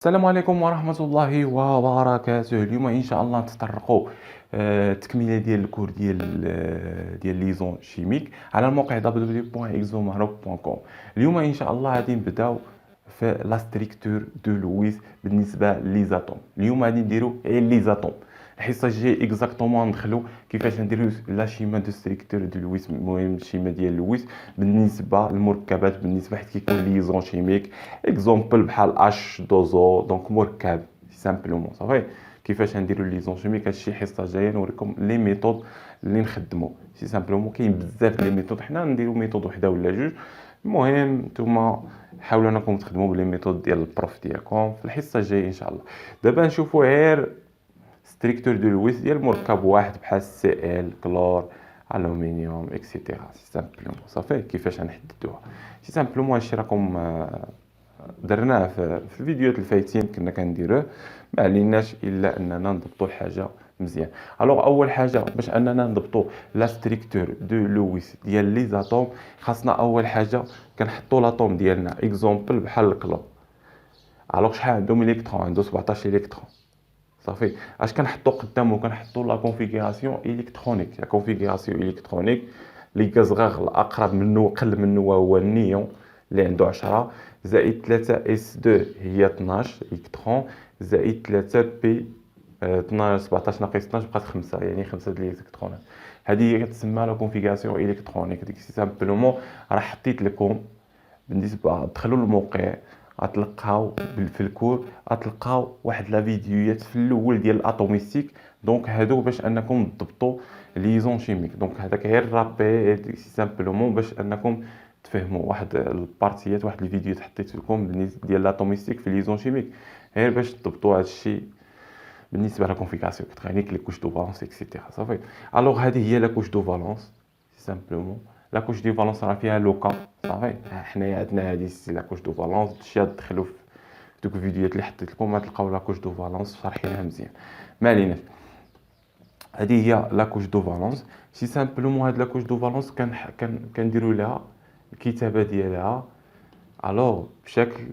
السلام عليكم ورحمة الله وبركاته. اليوم إن شاء الله نتطرقوا تكملة ديال الكور ديال ليزون شيميك على الموقع www.exomarok.com. اليوم إن شاء الله غادي نبداو في لا ستركتور دو لويس بالنسبة ليزاتوم. اليوم غادي نديرو غير ليزاتوم. الحصة الجاية اكزاكتومون ندخلو كيفاش نديرو لا شيما دو ستركتور دو لويس، المهم الشيما ديال لويس بالنسبة للمركبات، بالنسبة حيت كيكون ليزون شيميك اكزومبل بحال اش دوزو دونك مركب سامبلومون صافي. كيفاش نديرو ليزون شيميك هادشي الحصه الجايه نوريكم لي ميثود اللي نخدمو سي سامبلومون. كاين بزاف لي ميثود، حنا نديرو ميثود وحده ولا جوج. المهم نتوما حاولوا انكم تخدموا بلي ميثود ديال البروف ديالكم في الحصه الجايه ان شاء الله. دابا نشوفوا غير ستريكتور دو لويس ديال مركب واحد بحال سي ال كلور الومنيوم اكسيتيرا سي سامبلومون صافي. كيفاش غنحددوها سي سامبلومون هادشي راكم درناه في الفيديوهات الفايتين كنا كنديروه، ما عليناش الا اننا نضبطوا الحاجه مزيان. الوغ اول حاجه باش اننا نضبطوا لا ستركتور دو لويس ديال لي زاتوم، خاصنا اول حاجه كنحطوا لاتوم ديالنا اكزومبل بحال الكلور. الوغ شحال عندهم الكترون؟ عنده 17 الكترون صافي. اش كنحطوا قدامه؟ كنحطوا لا كونفيغوراسيون الكترونيك. لا كونفيغوراسيون الكترونيك اللي كصغر الاقرب منه وقل منه وهو النيون اللي عنده 10 زائد 3 اس 2 هي 12 الكترون زائد 3 بي 12 17 ناقص 12 بقات 5، يعني 5 ديال الالكترونات. هذه هي كتسمى لا كونفيغوراسيون الكترونيك. ديك سي سامبلومون راه حطيت لكم بالنسبه دخلوا للموقع غتلقاو في الكور غتلقاو واحد لا فيديوهات في الاول ديال الاتوميستيك. دونك هادو باش انكم تضبطوا ليزون شيميك. دونك هذاك غير رابي سي سامبلومون باش انكم تفهموا واحد البارتيات، واحد الفيديوهات حطيت لكم بالنسبه ديال لاتوميستيك في ليزون شيميك غير باش تضبطوا هذا الشيء بالنسبه لا كونفيغوراسيون الكترونيك لي كوش دو فالونس اكسيتيرا صافي. الوغ هذه هي لا كوش دو فالونس سي سامبلومون. لا كوش دو فالونس راه فيها لوكا صافي. حنايا عندنا هذه سي لا كوش دو فالونس. هادشي تدخلوا في دوك الفيديوهات اللي حطيت لكم غتلقاو لا كوش دو فالونس شارحينها مزيان، ما عليناش. هذه هي لا كوش دو فالونس سي سامبلومون. هاد لا كوش دو فالونس كنديروا لها الكتابه ديالها الوغ بشكل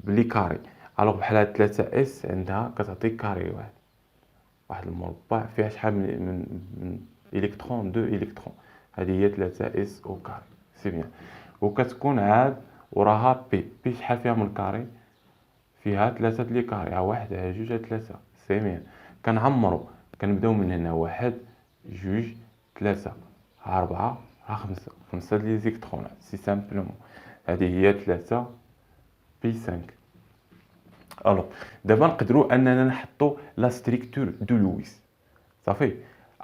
بلي كاري. الوغ بحال 3 اس عندها كتعطي كاري واحد المربع فيها شحال من الكترون، 2 الكترون. هذه هي 3 اس او كاري سي بيان. وكتكون عاد وراها بي شحال فيها من الكاري؟ فيها 3 لي كاري، ها 1 ها 2 ها 3 سي بيان. كنعمروا كنبداو من هنا 1 2 3 ها 4 ها 5 لي زيكترونات سي سامبلومون. هذه هي 3 بي 5. الوغ دابا نقدروا اننا نحطوا لا ستركتور دو لويس صافي.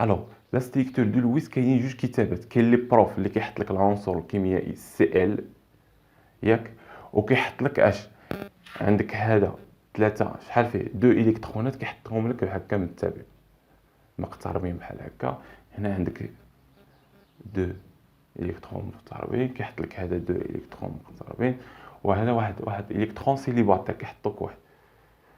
الوغ لا ستركتور دو لويس كاينين جوج كتابات. كاين لي بروف اللي كيحط لك العنصر الكيميائي سي ال ياك، وكيحط لك اش عندك هذا 3 شحال فيه 2 الكترونات كيحطهم لك هكا بالتابع مقتربين بحال هكا. هنا عندك 2 الكترون مقتربين كيحط لك هذا 2 الكترون مقتربين، وهذا واحد الكترون سيليباتير كيحط لك واحد.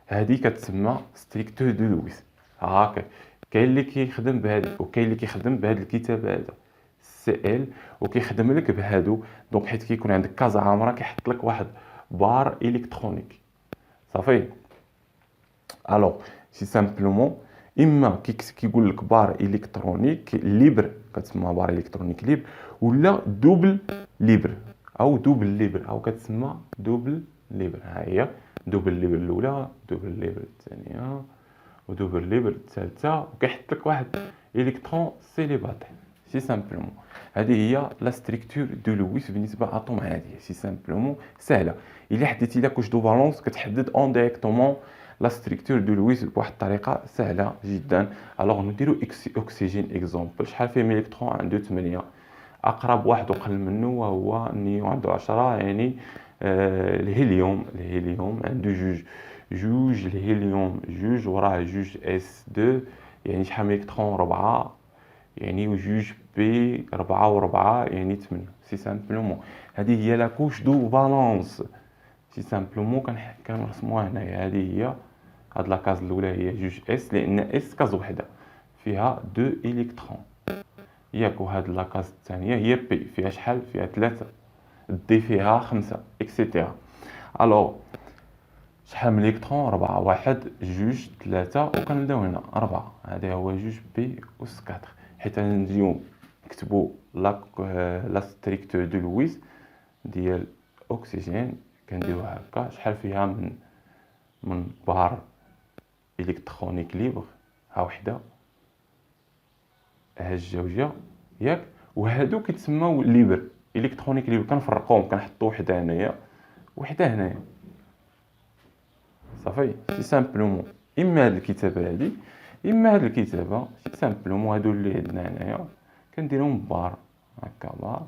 هذه كتسمى ستريكتور دو لويس هاكا. كاين اللي كيخدم بهذا وكاين اللي كيخدم بهذا الكتاب هذا سي ال وكيخدم لك بهادو. دونك حيت كيكون عندك كازا عامره كيحط لك واحد بار الكترونيك صافي. الوغ سي سامبلومون اما كيقول لك بار الكترونيك ليبر كتسمى بار الكترونيك ليبر، ولا دوبل ليبر او دوبل ليبر او كتسمى دوبل ليبر. ها هي دوبل ليبر الاولى، دوبل ليبر الثانيه، ودوبل ليبر الثالثه، وكيحط لك واحد الكترون سيليباتير سي سامبلومون. هذه هي لا ستركتور دو لويس بالنسبه لاتوم عاديه سي سامبلومون سهله. الا حددتي لا كوش دو فالونس كتحدد اون ديريكتومون لا ستركتور دو لويس بواحد الطريقه سهله جدا. الوغ نديرو اكسجين اكزومبل. شحال فيه من الكترون؟ عنده 8. اقرب واحد وقل منه وهو النيون عنده 10، يعني الهيليوم عنده جوج الهيليوم جوج وراه جوج اس 2، يعني شحال من الكترون؟ 4، يعني وجوج بي 4 و4 يعني 8 سي سامبلومون. هذه هي لا كوش دو فالونس سي سامبلومون. كنرسموها هنايا. هذه هي هاد لاكاز الاولى هي جوج اس لان اس كاز وحده فيها 2 الكترون ياك. وهاد لاكاز الثانيه هي بي فيها شحال؟ فيها 3. دي فيها 5 اكسيتيرا. الوغ شحال من الكترون؟ 4. 1 2 3 وكنبداو هنا 4. هذا هو 2 بي أس 4. حيت نجيو نكتبو لا ستريكتور دو لويس ديال اكسجين، كنديروها هكا. شحال فيها من بار الكترونيك ليبر؟ ها وحده، ها الجوجه ياك. وهادو كيتسموا ليبر، الكترونيك ليبر. كنفرقوهم، كنحطو وحده هنايا وحده هنايا، صافي. سي سامبلومون اما هاد الكتابه هادي اما هاد الكتابه. سي سامبلومون هادو اللي عندنا هنايا كنديرهم بار هكا، بار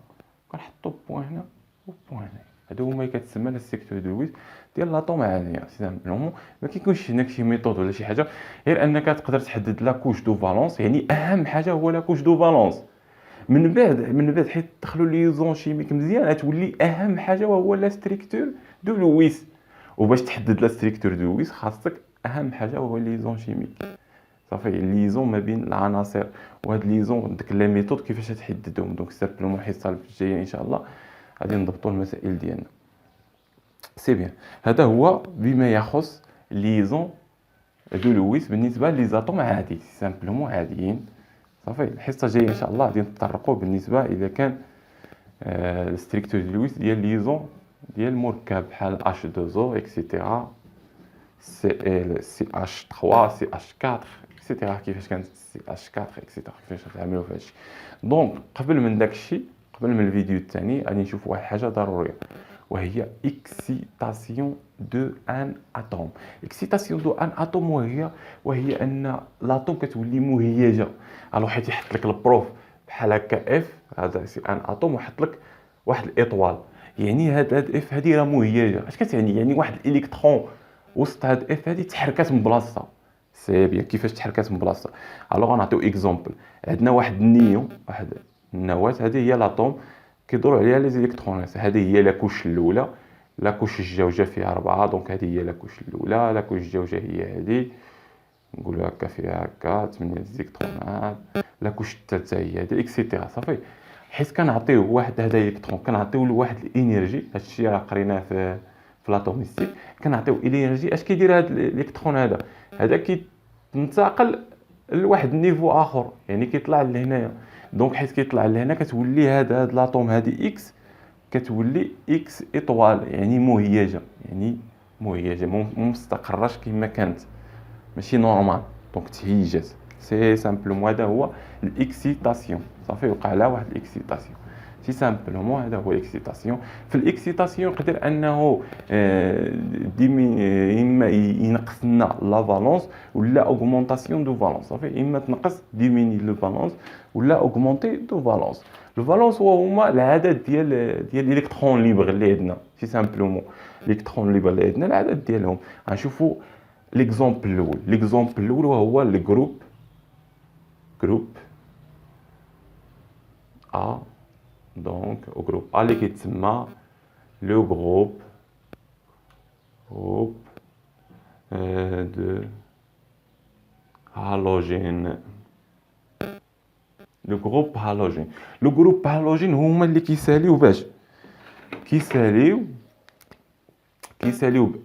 كنحطو بوين هنا وبوين هنا. هادو هما اللي كتسمى لا سيكتور دو لويس ديال لاطوم عاديه. سي سامبلومون ما كيكونش هناك شي ميثود ولا شي حاجه، غير انك تقدر تحدد لا كوش دو فالونس. يعني اهم حاجه هو لا كوش دو فالونس. من بعد حيت دخلوا ليزون شيميك مزيان، غتولي اهم حاجه وهو لا ستريكتور دو لويس. وباش تحدد لا ستريكتور دو لويس خاصك اهم حاجه هو ليزون شيميك، صافي. ليزون ما بين العناصر. وهاد ليزون ديك لي ميثود كيفاش تحددهم. دونك سامبلومون الحصه الجايه ان شاء الله غادي نضبطوا المسائل ديالنا. سي بيان. هذا هو بما يخص ليزون دو لويس بالنسبه لي زاتوم عادي، سامبلومون عاديين، صافي. الحصه الجايه ان شاء الله غادي نتطرقوا بالنسبه اذا كان الستريكتور دو لويس ديال ليزون ديال مركب بحال H2O اكسيتيرا، Cl CH3 CH4 اكسيتيرا. كيفاش كانت CH4 اكسيتيرا، كيفاش غتعملوا في هادشي. دونك قبل من داكشي، قبل من الفيديو الثاني، غادي نشوفوا واحد الحاجه ضروريه، وهي اكسيتاسيون دو ان اتوم. اكسيتاسيون دو ان اتوم وهي ان لاطوم كتولي مهيجه. الو حيت يحط لك البروف بحال هكا اف، هذا سي ان اتوم، وحط لك واحد الاطوال. يعني هاد اف هادي راه مهيجه. اش كتعني؟ يعني واحد الالكترون وسط هاد اف هادي تحركات من بلاصتها. سي بيان. كيفاش تحركات من بلاصتها؟ الوغ غنعطيو اكزومبل. عندنا واحد النيون، واحد النواه، هذه هي لاطوم كيدوروا عليها لي زيليكترونات. هذه هي لاكوش الاولى. لاكوش الجوجه فيها 4، دونك هذه هي لاكوش الاولى. لاكوش الجوجه هي هذه، نقولوا هكا، فيها هكا 8 زيليكترونات. لاكوش الثالثه هي هذه اكسيتيرا، صافي. حيت كنعطيوه واحد هذا الكترون، كنعطيو له واحد الانرجي. هادشي راه قريناه في لاتوميستيك. كنعطيو انرجي. اش كيدير هذا الالكترون هذا كينتقل لواحد النيفو اخر، يعني كيطلع لهنايا. دونك حيت كيطلع لهنا كتولي هاد لاطوم هادي اكس، كتولي اكس اطوال، يعني مهيجه. يعني مهيجه ما مستقراش كما كانت، ماشي نورمال. دونك تهيجات. سي سامبلومون هذا هو الاكسيتاسيون، صافي. وقع لها واحد الاكسيتاسيون. سي سامبلومون هذا هو الاكسيتاسيون. في الاكسيتاسيون يقدر انه اما ينقص لنا لا فالونس ولا اوغمونطاسيون دو فالونس، صافي. اما تنقص ديميني لو فالونس ولا اوغمونتي دو فالونس. لو فالونس هما العدد ديال الالكترون ليبر اللي عندنا. سي سامبلومون الالكترون ليبر اللي عندنا العدد ديالهم. غنشوفوا ليكزومبل الاول وهو الجروب ا. دونك جروب ا اللي كيتسمى لو جروب دو هالوجين. لو جروب هالوجين هما اللي كيساليو ب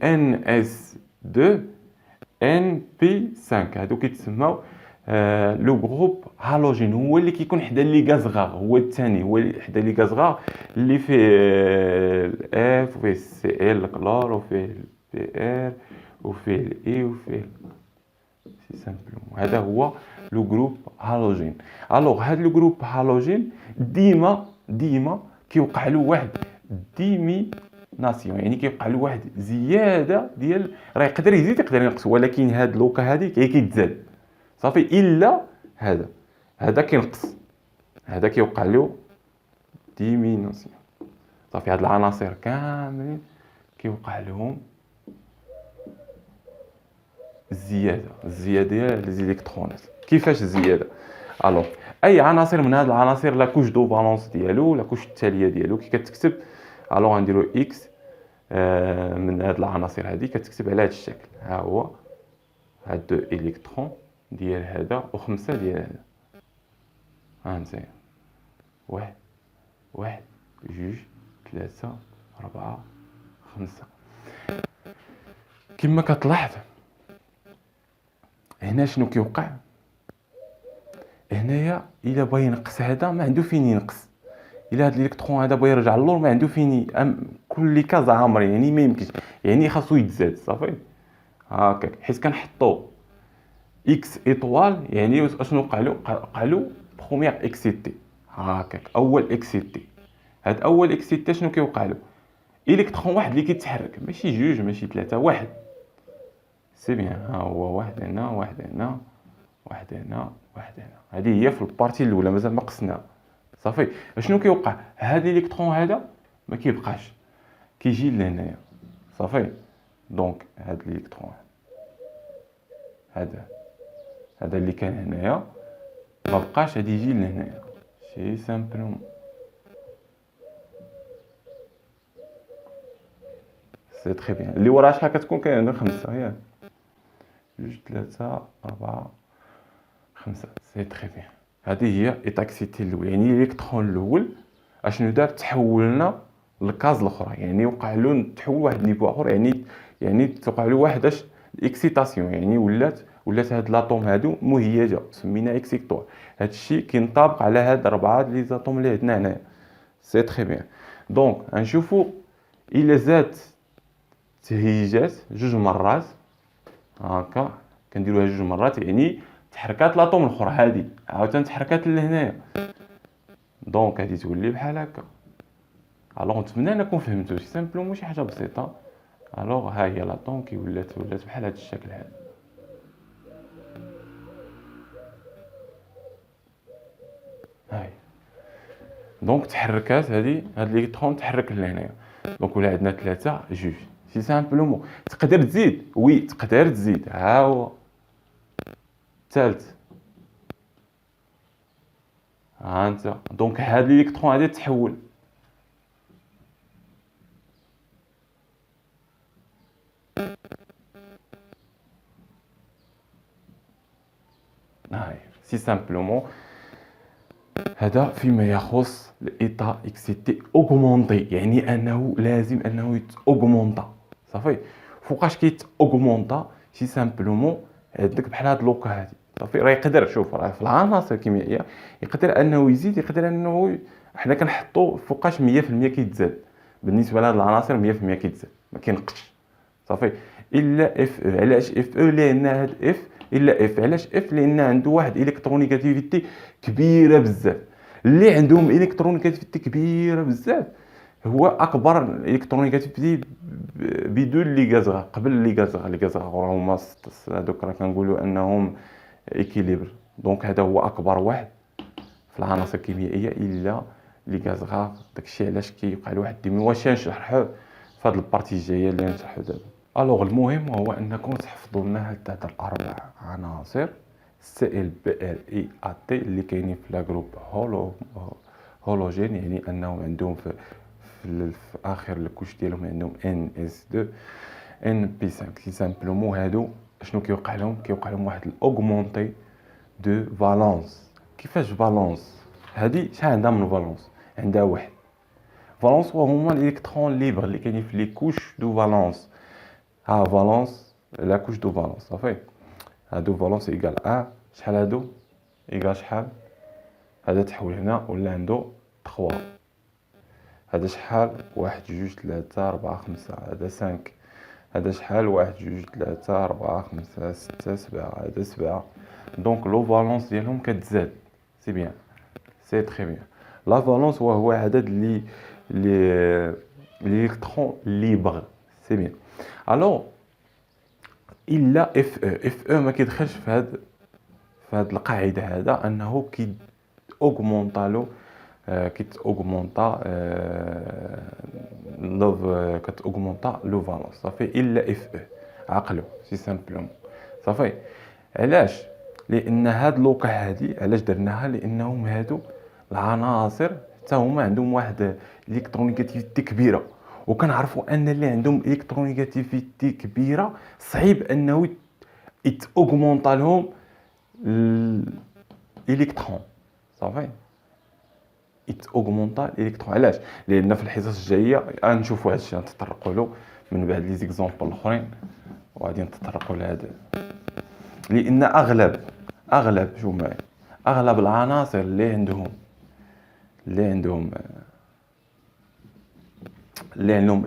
NS2 NP5. هادو كيتسموا لو جروب هالوجين. هو اللي كيكون حدا لي غاز غار، هو الثاني، هو حدا لي غاز غار اللي فيه الاف وفيه السي ال الكلور وفيه البي ار وفيه الاي وفيه سي سامبلومون. هذا هو لو جروب هالوجين. الوغ هاد لو جروب هالوجين ديما كيوقع له واحد ديميناسيون، يعني كيوقع له واحد زياده ديال، راه يقدر يزيد يقدر ينقص، ولكن هاد لوكا هاديك هي كيتزاد، صافي. الا هذا كينقص، هذا كيوقع له ديميناسيون، صافي. هاد العناصر كاملين كيوقع لهم الزياده ديال لي زيليكترونات. كيفاش الزياده؟ الوغ اي عناصر من هاد العناصر لا كوش دو فالونس ديالو، لا كوش التاليه ديالو كي كتكتب، الوغ غنديرو اكس من هاد العناصر هادي كتكتب على هاد الشكل. ها هو هاد دو الكترون ديال هذا وخمسه ديال هذا. ها نتايا واحد جوج ثلاثة 4 5. كما كتلاحظ هنا شنو كيوقع هنايا. الا بغى ينقص هذا ما عنده فين ينقص. الا هاد الالكترون هذا بغى يرجع للور ما عنده فين كل كاز عامر، يعني ما يمكنش، يعني خاصو يتزاد صافي هكاك. حيت كنحطو اكس ايطوال يعني اشنو وقع له بروميير اكسيتي هكاك، اول اكسيتي. هاد اول اكسيتي شنو كيوقع له؟ الكترون واحد اللي كيتحرك، ماشي جوج ماشي ثلاثه، واحد. سي بيان، ها هو واحد هنا واحد هنا واحد هنا واحد هنا. هذه هي في البارتي الاولى مازال ما قسناها صافي. شنو كيوقع؟ هذا الالكترون هذا ما كيبقاش، كيجي لهنايا صافي. دونك هذا الالكترون هذا اللي كان هنايا ما بقاش، غادي يجي لهنايا سي سامبلومون. سي تري بيان. اللي وراه شحال كتكون؟ كاين عندنا 5 ياك، 2 3 4 5. سي تري بيان. هذه هي ايتاكسيتي الاول، يعني الالكترون الاول اشنو دار؟ تحولنا للكاز الاخرى، يعني وقع له تحول واحد نيفو اخر، يعني توقع له واحد الاكسيتاسيون، يعني ولات هاد لاطوم هادو مهيجه، سمينا اكسيتور. هاد الشيء كينطبق على هاد 4 لي زاتوم اللي عندنا هنايا. سي تري بيان. دونك غنشوفوا الا زاد تهيجات 2 مرات هكا، كنديروها 2 مرات، يعني تحركات لاطوم الاخرى هادي عاوتاني تحركات لهنايا. دونك غادي تولي بحال هكا. الوغ نتمنى انكم فهمتوا سي سامبلومون شي حاجه بسيطه. الوغ ها هي لاطوم كي ولات بحال هذا الشكل هذا. هاي دونك تحركات هاد الالكترون تحرك لهنايا. دونك ولا عندنا 3 2 سي سامبلومون. تقدر تزيد، وي تقدر تزيد، ها هو الثالث. ها انت دونك هاد الالكترون هذا تحول. هاي سي سامبلومون هذا فيما يخص الايتا اكسيتي اوغمونتي، يعني انه لازم انه يتاوغمونطا صافي. فوقاش كيتاوغمونطا؟ سي سامبلومون عندك بحال هاد لوكا هادي صافي. راه يقدر، شوف راه في العناصر الكيميائيه يقدر انه يزيد، يقدر انه حنا كنحطو فوقاش 100% كيتزاد. بالنسبه لهاد العناصر 100% كيتزاد ما كينقصش صافي. الا اف او. علاش اف او؟ لان هاد اف الا اف. علاش اف؟ لان عنده واحد الكترونيغاتيفيتي كبيره بزاف. اللي عندهم الكترونيغاتيفيتي كبيره بزاف هو اكبر الكترونيغاتيفيتي بدون لي غازغا. قبل لي غازغا هما هذوك راه كنقولوا انهم ايكيليبر. دونك هذا هو اكبر واحد في العناصر الكيميائيه الا لي غازغا. داكشي علاش كيوقع له واحد الديمي. واش نشرحوه في هذه البارتي الجايه اللي نشرحو دابا. الوغ المهم هو انكم تحفظوا لنا هاد الاربع عناصر سي ال بي ار اي ا تي اللي كاينين في لا جروب هولوجين، يعني انهم عندهم في اخر الكوش ديالهم عندهم ان اس 2 ان بي 5. سي سامبلومون هادو شنو كيوقع لهم؟ كيوقع لهم واحد الاوغمونتي دو فالونس. كيفاش فالونس؟ هادي شحال عندها من فالونس؟ عندها واحد فالونس وهما الالكترون ليبر اللي كاينين في لي كوش دو فالونس. ها فالونس لا كوش دو فالونس صافي. هادو فالونس ايكال ا شحال هادو ايكال شحال؟ هذا تحول هنا ولا عنده 3. هذا شحال؟ 1 2 3 4 5. هذا 5. هذا شحال؟ 1 2 3 4 5 6 7. هذا 7. دونك لو فالونس ديالهم كتزاد. سي بيان، سي تري بيان. لا فالونس هو عدد لي الكترون ليبر. سي بيان. الوغ الا اف او ما كيدخلش في هاد القاعده هذا انه كي اوغمونطالو كتاوغمونطا كتاوغمونطا لو فالونس صافي. الا اف او عقلو سي سامبلومون صافي. علاش؟ لان هاد لوكا هادي علاش درناها؟ لانهم هادو العناصر حتى هما عندهم واحد الكترونيغاتيفيتي كبيره، وكنعرفوا ان اللي عندهم الكترونيغاتيفيتي كبيره صعيب انه يتاوغمونطا لهم الالكترون صافي. يتاوغمونطا الالكترون. علاش؟ لان في الحصص الجايه غنشوفوا هادشي نتطرقوا له من بعد لي زيكزامبل الاخرين وغادي نتطرقوا لهذا، لان اغلب شوف معايا، اغلب العناصر اللي عندهم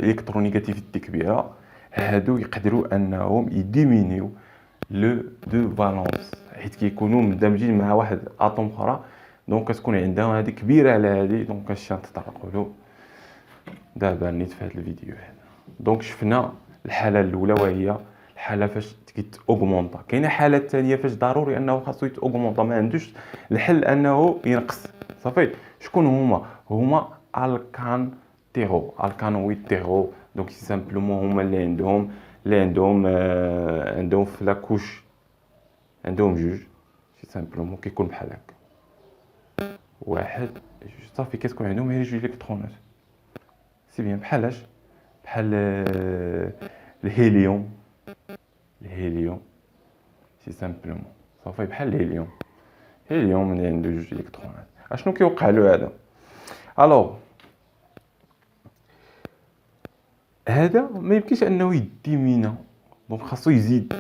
الكترونيغاتيفيتي كبيره، هادو يقدروا انهم يديمينيو لو دو فالونس، حيت كيكونوا مندمجين مع واحد اطوم اخرى، دونك كتكون عندهم هذه كبيره على هذه. دونك اش نتطرقوا له دابا نيت في هذا الفيديو هذا. دونك شفنا الحاله الاولى وهي الحاله فاش كيتاوغمونطا. كاينه حاله ثانيه فاش ضروري انه خاصو يتاوغمونطا، ما عندوش الحل انه ينقص. صافي، شكون هما الكانويتيرو. دونك سي سامبلومون هما اللي عندهم في لاكوش عندهم جوج، سي سامبلومون كيكون بحال هكا واحد جوج، صافي كتكون عندهم غير جوج الكترونات. سي بيان بحال الهيليوم سي سامبلومون صافي بحال الهيليوم اللي عنده جوج الكترونات. اشنو كيوقع له هذا؟ الوغ هذا ما يمكنش انه يديمينا، دونك خاصو يزيد،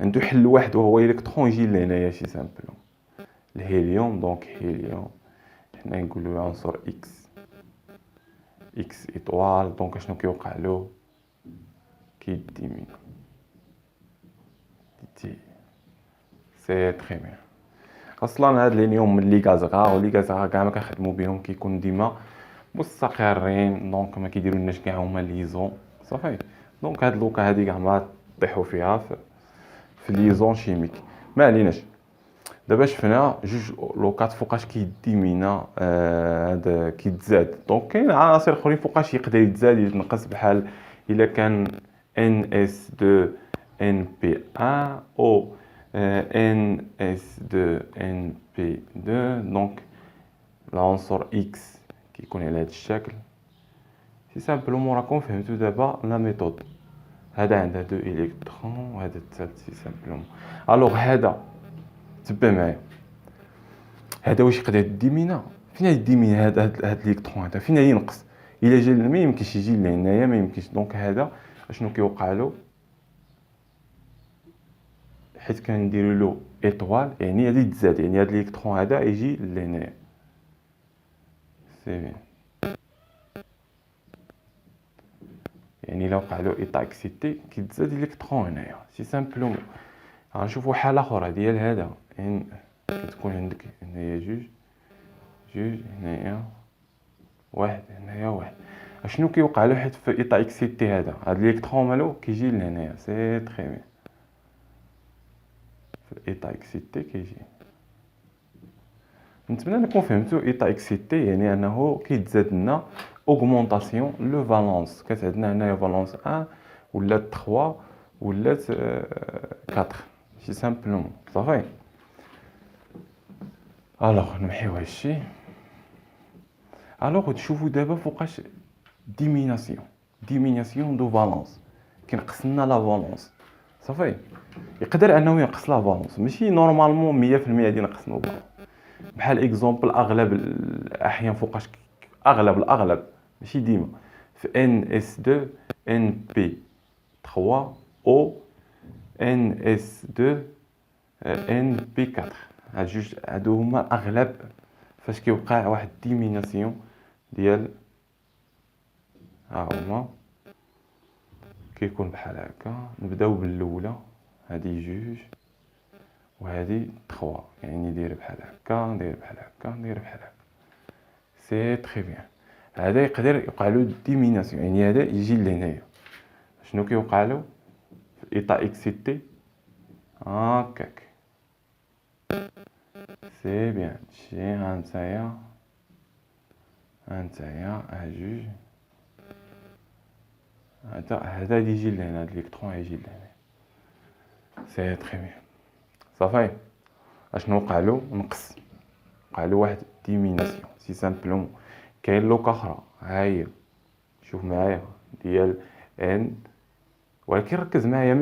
عنده حل واحد وهو الكترون يجي لهنايا شي سامبلوم الهيليوم. دونك هيليوم حنا نقولوا عنصر اكس ايطوال. دونك اشنو كيوقع له؟ كيديمينا. سي تري بيان. اصلا هاد اليوم من لي غازغا كاع ما كنخدموا بهم، كيكون ديما مستقرين، دونك ما كيديروا لناش كاع هما ليزون. صافي، دونك هاد لوكا هادي كاع ما طيحوا فيها في ليزون شيميك. ما عليناش، دابا شفنا جوج لوكات فوقاش كيديمينا هذا كيتزاد. دونك كاين عناصر اخرين فوقاش يقدر يتزاد يتنقص، بحال الا كان NS2 NP1 او NS2 NP2. دونك العنصر X كيكون على هذا الشكل. سي سامبلومون راكم فهمتوا دابا لا ميثود. هذا عنده 2 الكترون وهذا الثالث. سي سامبلومون الوغ هذا تبع معايا، هذا واش يقدر يديمينا؟ فين يديمينا هذا الالكترون هذا؟ فين ينقص؟ الا جا ما يمكنش يجي لهنايا، ما يمكنش. دونك هذا اشنو كيوقع له؟ حيت كنديروا له ايطوال، يعني غادي يتزاد، يعني هذا الالكترون هذا يجي لهنايا. سي بيان، يعني لو وقع له ايطا اكسيتي كيتزاد الالكترون هنايا. سي سامبلومون غنشوفوا حاله اخرى ديال هذا، ان كتكون عندك هنايا جوج هنايا واحد هنايا واحد. اشنو كيوقع له؟ حيت في ايطا اكسيتي هذا الالكترون مالو كيجي لهنايا. سي تري بيان، في الايطا اكسيتي كيجي. نتمنى انكم فهمتوا ايطا اكسيتي، يعني انه كيتزاد لنا اوغمونطاسيون لو فالونس. كتعندنا هنايا فالونس 1 ولا 3 ولا 4. سي سامبلومون صافي. الوغ نمحيو هادشي. الوغ تشوفوا دابا فوقاش ديميناسيون دو فالونس كينقص لنا لا فالونس. صافي، يقدر انه ينقص لا فالونس، ماشي نورمالمون 100% غادي ينقص نو فالونس. بحال اكزومبل اغلب الاحيان فوقاش الاغلب ماشي ديما في NS2 NP3 او NS2 NP4. هاد جوج هادو هما الاغلب فاش كيوقع واحد ديميناسيون ديال ها هما كيكون بحال هكا. نبداو بالاولى، هادي جوج وهذه 3، يعني ندير بحال هكا ندير بحال هكا ندير بحال هكا. سي تري بيان. هذا يقدر يوقع له ديميناسيون، يعني هذا يجي لهنايا. شنو كيوقع له في ايطا اكسيتي؟ هكاك. سي بيان. شي هانتايا ها جوج، هذا يجي لهنا، هذا الالكترون يجي لهنا. سي تري بيان صافي. اشنو وقع له؟ نقص، وقع له واحد ديميناسيون. سي سامبلومون كاين لوكا اخرى، ها هي شوف معايا ديال ان، ولكن ركز معايا،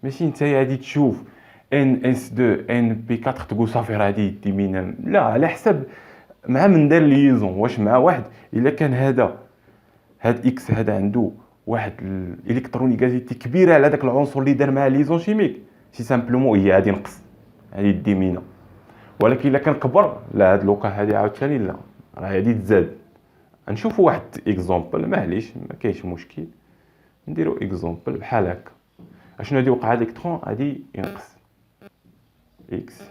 ماشي انت غادي تشوف NS2 NP4 تقول صافي راه غادي ديمينا. لا، على حسب مع من دار ليزون. واش مع واحد الا كان هاد اكس هذا عنده واحد الالكترونيغاتيفيتي كبيره على داك العنصر اللي دار معاه ليزون شيميك، سي سامبلومون هي غادي نقص، هذه ديمينا. ولكن الا كان كبر، لا، هاد لوكا هادي عاوتاني لا، راه هادي تزاد. نشوفوا واحد اكزومبل، معليش ما كاينش مشكل، نديروا اكزومبل بحال هكا. اشنو غادي يوقع؟ هاد الالكترون غادي ينقص اكس،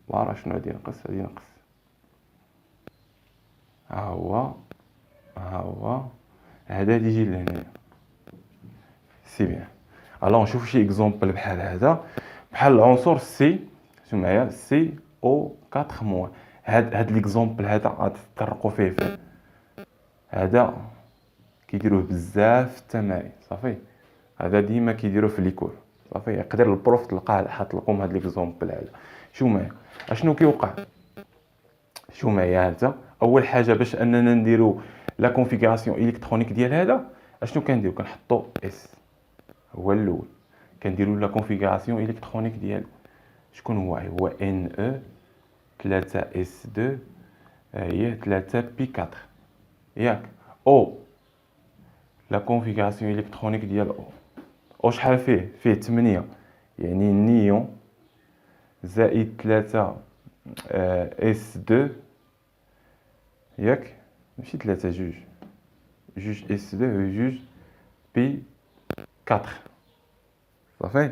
راه شنو غادي ينقص؟ غادي ينقص، ها هو هذا غادي يجي لهنا. سي بيان. الوغ نشوف شي اكزومبل بحال هذا، بحال العنصر سي، شوف معايا، سي او 4 موان. هاد ليكزومبل هذا غتطرقوا فيه هذا كيديروه بزاف في التمارين، صافي. هذا ديما كيديروه في ليكول، صافي. يقدر البروف تلقاه حاط لكم هاد ليكزومبل هذا. شوف معايا اشنو كيوقع. شوف معايا هذا اول حاجه، باش اننا نديرو لا كونفيغوراسيون الكترونيك ديال هذا، اشنو كنديرو؟ كنحطو اس هو الاول، كنديرو لا كونفيغوراسيون الكترونيك ديالو. شكون هو ان او 3 اس 2 هي 3 بي 4 ياك. او لا كونفيغوراسيون الكترونيك ديال او شحال فيه 8، يعني نيون زائد 3 اس 2 ياك، ماشي 3، جوج اس 2 جوج بي 4، صافي.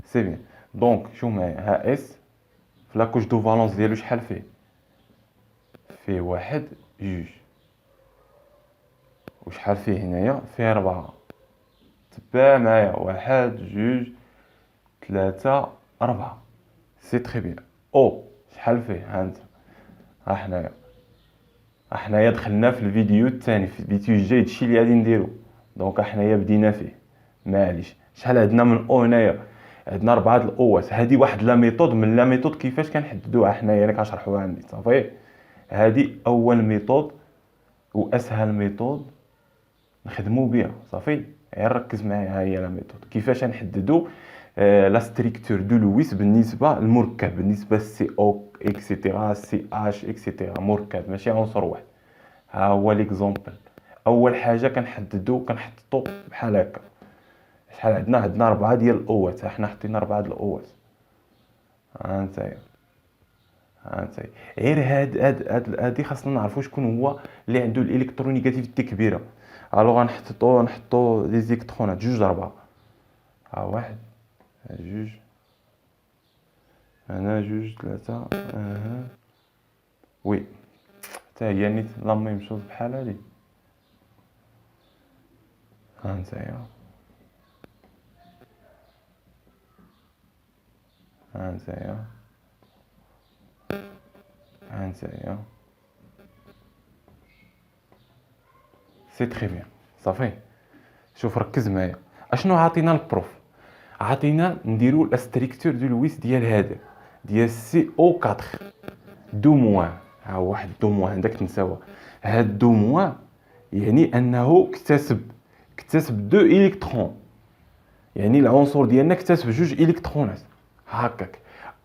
سي بيان. دونك شوف معايا، ها اس في لا كوش دو فالونس ديالو شحال فيه 1 جوج، وشحال فيه هنايا؟ فيه 4. تبع معايا 1 جوج 3 4. سي تري بيان. او شحال فيه؟ ها انت، حنايا دخلنا في الفيديو الثاني، في الفيديو الجاي هادشي اللي غادي نديرو. دونك حنايا بدينا فيه، معليش. شحال عندنا من او هنايا؟ عندنا 4 د الاوات. هادي واحد لا ميثود من لا ميثود كيفاش كنحددوها حنايا، انا كنشرحوها عندي، صافي. هادي اول ميثود واسهل ميثود نخدمو بها، صافي. غير ركز معايا، ها هي لا ميثود كيفاش نحددو لا ستركتور دو لويس بالنسبه للمركب، بالنسبه للسي او اكسيتيرا، سي اش اكسيتيرا، مركب ماشي عنصر واحد. ها هو ليكزومبل. اول حاجه كنحطو بحال هكا. شحال عندنا 4 ديال الاوات. حنا حطينا 4 ديال الاوات. ها انت غير هادي خاصنا نعرفو شكون هو اللي عنده الالكترونيغاتيفيتي كبيره. الوغ غنحطو لي زيكترونات 2 4. ها 1 2 هنا 2 3 وي، حتى هي نيت لا ميم شوز بحال هادي. ها نتايا سي تري بيان، صافي. شوف ركز معايا، اشنو عاطينا البروف؟ عاطينا نديرو لا ستركتور دو لويس ديال هذا، ديال سي او 4 دو موان. ها واحد دو موان عندك تنساوها. هاد دو موان يعني انه اكتسب 2 الكترون، يعني العنصر ديالنا اكتسب 2 الكترونات هكاك.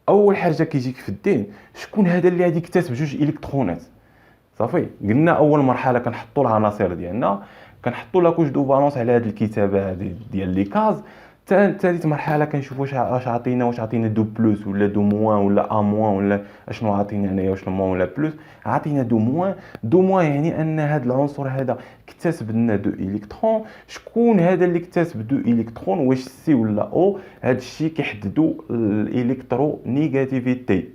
اول حاجه كيجيك في الذهن، شكون هذا اللي غادي يكتسب 2 الكترونات؟ صافي. قلنا اول مرحله كنحطوا العناصر ديالنا، كنحطوا لا كوش دو فالونس على هذه الكتابه هذه ديال لي كاز. ثالث مرحله كنشوفوا واش عطينا دو بلس ولا دو موان ولا ا موان ولا اشنو عطينا هنايا، واش موان ولا بلس. عطينا دو موان. دو موان يعني ان هذا العنصر هذا اكتسب لنا 2 الكترون. شكون هذا اللي اكتسب 2 الكترون؟ واش سي ولا او؟ هذا الشيء كيحددوا الالكترو نيجاتيفيتي.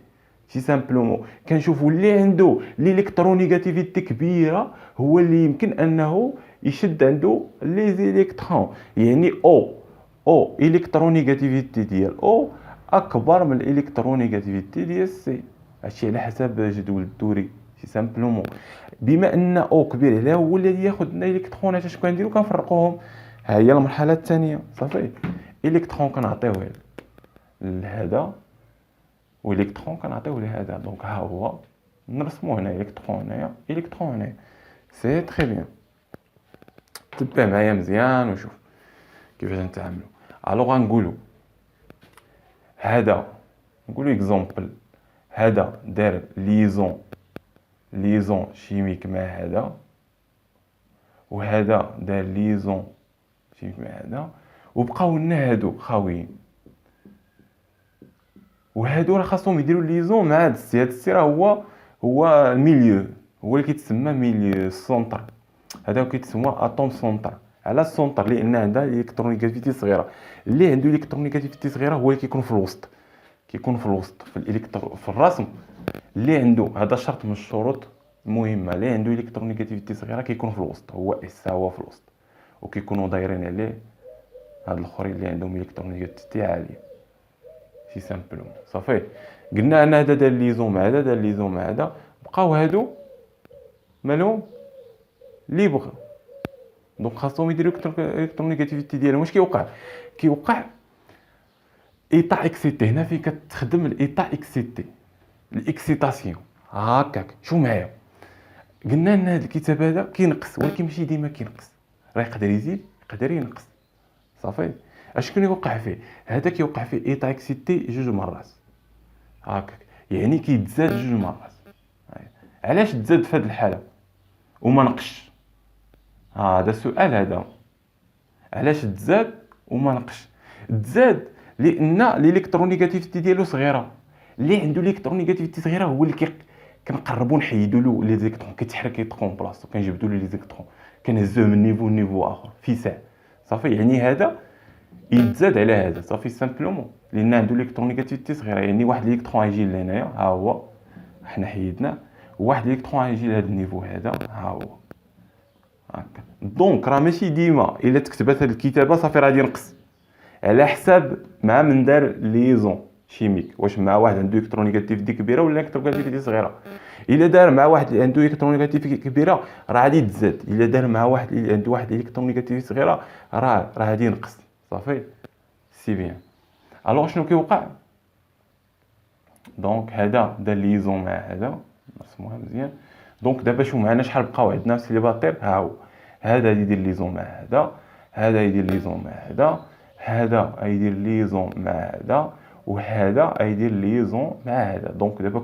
سي سامبلومون كنشوفوا اللي عنده الالكترونيغاتيفيتي كبيره هو اللي يمكن انه يشد عنده لي زيليكترون، يعني او الكترونيغاتيفيتي ديال او اكبر من الالكترونيغاتيفيتي ديال سي. هادشي على حسب جدول الدوري. سي سامبلومون بما ان او كبير عليه هو اللي ياخذ لنا الالكترونات، اش كنديرو؟ كنفرقوهم. ها هي المرحله الثانيه، صافي. الكترون كنعطيوه لهذا والكترون كنعطيوه لهذا. دونك ها هو نرسمو هنا الكترون هنايا. سي تري بيان. تبع معايا مزيان وشوف كيفاش نتعاملوا. الوغ غنقولوا هذا، نقولوا اكزومبل، هذا دار ليزون شيميك مع هذا، وهذا دار ليزون فهمت هذا. وبقاو لنا هادو خاويين، وهادو راه خاصهم يديروا ليزون مع هاد السي. هاد السي راه هو الميليو، هو اللي كيتسمى ميليو السونتر. هذا كيتسمى اتوم سونتر. على السونتر لان عندها الكترونيكاتيفيتي صغيره. اللي عنده الكترونيكاتيفيتي صغيره هو اللي كيكون في الوسط، كيكون في الوسط في الرسم. اللي عنده هذا شرط من الشروط المهمه، اللي عنده الكترونيكاتيفيتي صغيره كيكون في الوسط، هو اس هو في الوسط، وكيكونوا دايرين عليه هاد الاخرين اللي عندهم الكترونيكاتيفيتي عاليه. سي سامبلوم صافي. قلنا ان هذا دار ليزون مع هذا، دار ليزون مع هذا، بقاو هادو مالهم ليبر. دونك خاصهم يديروا الكترونيكاتيفيتي ديالهم. واش كيوقع ايطا اكسيتي. هنا فين كتخدم الايطا اكسيتي، الاكسيتاسيون. هكاك شوف معايا، قلنا ان هذا الكتاب هذا كينقص، ولكن ماشي ديما كينقص، راه يقدر يزيد يقدر ينقص. صافي. اش كيوقع فيه هذا؟ كيوقع فيه ايطا اكسيتي جوج مرات هكاك، يعني كيتزاد جوج مرات. علاش تزاد في هذه الحاله وما نقصش؟ هذا سؤال هذا. علاش تزاد وما نقصش؟ تزاد لان الالكترونيكاتيفيتي ديالو صغيره. اللي عنده الالكترونيكاتيفيتي صغيره هو اللي كنقربوا نحيدوا له لي زيكترون، كيتحرك يتقون بلاصتو، كنجبدوا له لي زيكترون، كنهزوه من نيفو لنيفو اخر في ساعه. صافي. يعني هذا يتزاد على هذا. صافي سامبلومون لان عنده الكترونيكاتيفيتي صغيره. يعني واحد الالكترون يجي لهنايا ها هو، حنا حيدناه، وواحد الالكترون يجي لهذا النيفو هذا ها هو هكا. دونك راه ماشي ديما الا تكتبات هذه الكتابه صافي راه غادي ينقص، على حساب مع من دار ليزون شيميك. واش مع واحد عنده الكترونيكاتيفيتي كبيره ولا الكترونيكاتيفيتي صغيره. الا دار مع واحد اللي عنده الكترونيكاتيفيتي كبيره راه غادي تزاد. الا دار مع واحد اللي عنده واحد الكترونيكاتيفيتي صغيره راه غادي ينقص. صافي. سي بيان. الوغ شنو كيوقع؟ دونك هذا دار ليزون مع هذا، نرسموها مزيان. دونك دابا شوف معنا شحال بقاو عندنا سيليباتير. ها هو هذا يدير ليزون مع هذا، هذا يدير ليزون مع هذا، هذا يدير ليزون مع هذا، وهذا يدير ليزون مع هذا. دونك دابا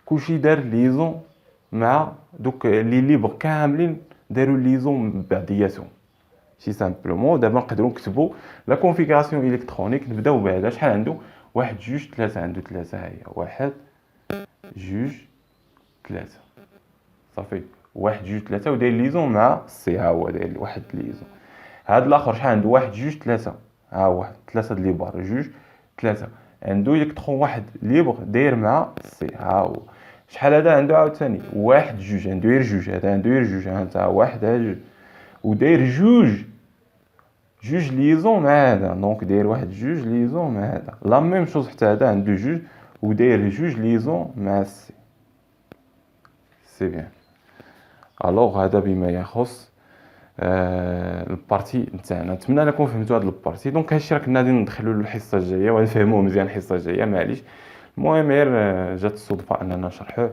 كلشي دار ليزون مع دوك لي ليبر كاملين داروا ليزون بعضياتهم. سي سامبلومون دابا نقدروا نكتبوا لا كونفيغوراسيون الكترونيك. نبداو بهذا. شحال عنده؟ واحد جوج ثلاثة. عنده ثلاثة. ها هي واحد جوج ثلاثة. صافي. واحد جوج ثلاثة وداير ليزون مع سي. ها هو داير واحد ليزون. هاد الاخر شحال عنده؟ واحد جوج ثلاثة. ها واحد ثلاثة د ليبر جوج ثلاثة. عنده الكترون واحد ليبر داير مع سي. ها هو شحال هذا عنده عاوتاني؟ واحد جوج. عنده غير جوج. هذا عنده غير جوج. ها انت واحد ها جوج وداير جوج ليزون مع هذا. دونك داير واحد جوج ليزون مع هذا. لا ميم شوز حتى هذا عنده جوج وداير جوج ليزون مع سي. سي بيان. الوغ هذا بما يخص البارتي نتاعنا. نتمنى انكم فهمتوا هذا البارتي. دونك هادشي راه كنا غادي ندخلوا له الحصه الجايه ونفهموه مزيان الحصه الجايه. معليش. المهم غير جات الصدفه اننا نشرحوه.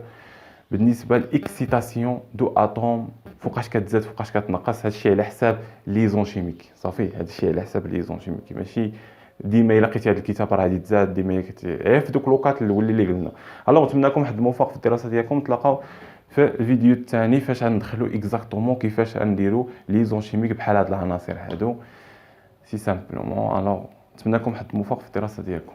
بالنسبه للاكسيتاسيون دو اتوم فوقاش كتزاد فوقاش كتنقص، هادشي على حساب ليزون شيميك. صافي. هادشي على حساب ليزون شيميك. ماشي ديما الا لقيتي هاد الكتاب راه غادي تزاد ديما غير في دوك الوقات اللي قلنا. الوغ نتمنى لكم واحد الموفق في الدراسه ديالكم. نتلاقاو في الفيديو الثاني فاش غندخلوا اكزاكتومون كيفاش غنديروا ليزون شيميك بحال هاد العناصر هادو. سي سامبلومون. الوغ نتمنى لكم واحد الموفق في الدراسه ديالكم.